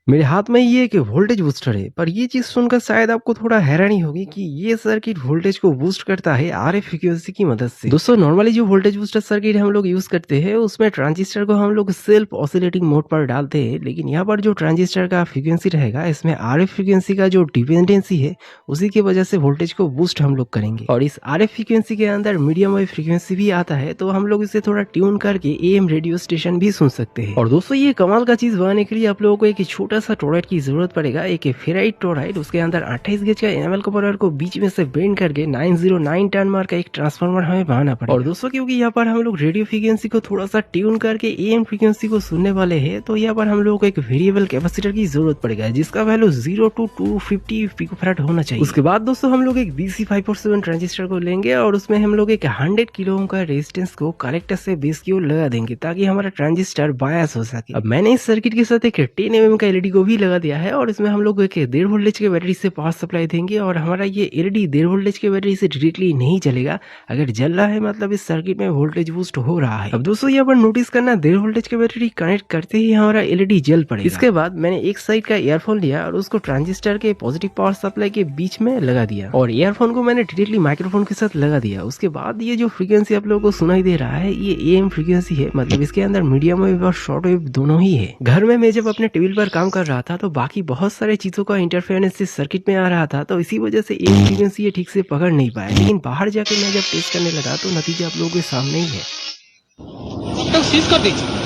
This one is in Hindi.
मेरे हाथ में ये एक वोल्टेज बूस्टर है, पर ये चीज़ सुनकर शायद आपको थोड़ा हैरानी होगी कि ये सर्किट वोल्टेज को बूस्ट करता है आरएफ फ्रीक्वेंसी की मदद से। दोस्तों नॉर्मली जो वोल्टेज बूस्टर सर्किट हम लोग यूज करते हैं उसमें ट्रांजिस्टर को हम लोग सेल्फ ऑसिलेटिंग मोड पर डालते हैं, लेकिन यहाँ पर जो ट्रांजिस्टर का फ्रीक्वेंसी रहेगा इसमें आरएफ फ्रीक्वेंसी का जो डिपेंडेंसी है उसी की वजह से वोल्टेज को बूस्ट हम लोग करेंगे। और इस आरएफ फ्रीक्वेंसी के अंदर मीडियम वेव फ्रीक्वेंसी भी आता है, तो हम लोग इसे थोड़ा ट्यून करके एएम रेडियो स्टेशन भी सुन सकते हैं। और दोस्तों ये कमाल का चीज बनाने के लिए आप लोगों को एक छोटा सा टोराइड की जरूरत पड़ेगा, एक फेराइट टोराइड। उसके अंदर 28 गेज का एनामेल कपलर को बीच में से बेंड करके 909 टर्न मार का एक ट्रांसफार्मर हमें बनाना पड़ेगा। और दोस्तों क्योंकि यहाँ पर हम लोग रेडियो फ्रीक्वेंसी को थोड़ा सा ट्यून करके एएम फ्रीक्वेंसी को सुनने वाले हैं, तो यहाँ पर हम लोग को एक वेरिएबल कैपेसिटर की जरूरत पड़ेगा जिसका वैल्यू 0 to 250 पिकोफैराड होना चाहिए। उसके बाद दोस्तों हम लोग एक BC 547 ट्रांजिस्टर को लेंगे और उसमें हम लोग एक 100 किलो ओम का रेजिस्टेंस को कलेक्टर से बेस की ओर लगा देंगे ताकि हमारा ट्रांजिस्टर बायस हो सके। अब मैंने इस सर्किट के साथ एक 10 mm का एलईडी को भी लगा दिया है और इसमें हम लोग एक 1.5 वोल्टेज के बैटरी से पावर सप्लाई देंगे और हमारा ये एलईडी 1.5 वोल्टेज के बैटरी से डायरेक्टली नहीं चलेगा। अगर जल रहा है मतलब इस सर्किट में वोल्टेज बूस्ट हो रहा है। अब दोस्तों यहाँ पर नोटिस करना 1.5 वोल्टेज के बैटरी कनेक्ट करते ही हमारा एलईडी जल पड़ेगा। इसके बाद मैंने एक साइड का ईयरफोन लिया और उसको ट्रांजिस्टर के पॉजिटिव पावर सप्लाई के बीच में लगा दिया और ईयरफोन को मैंने डायरेक्टली माइक्रोफोन के साथ लगा दिया। उसके बाद ये जो फ्रीक्वेंसी आप लोगों को सुनाई दे रहा है ये एएम फ्रीक्वेंसी है, मतलब इसके अंदर मीडियम वेव और शॉर्ट वेव दोनों ही है। घर में मैं जब अपने टेबल पर काम कर रहा था तो बाकी बहुत सारे चीजों का इंटरफेरेंस इस सर्किट में आ रहा था, तो इसी वजह से एएम फ्रीक्वेंसी ये ठीक से पकड़ नहीं पाया। लेकिन बाहर जाके मैं जब टेस्ट करने लगा तो नतीजा आप लोगों के सामने ही है। तब तक सीज कर दीजिए।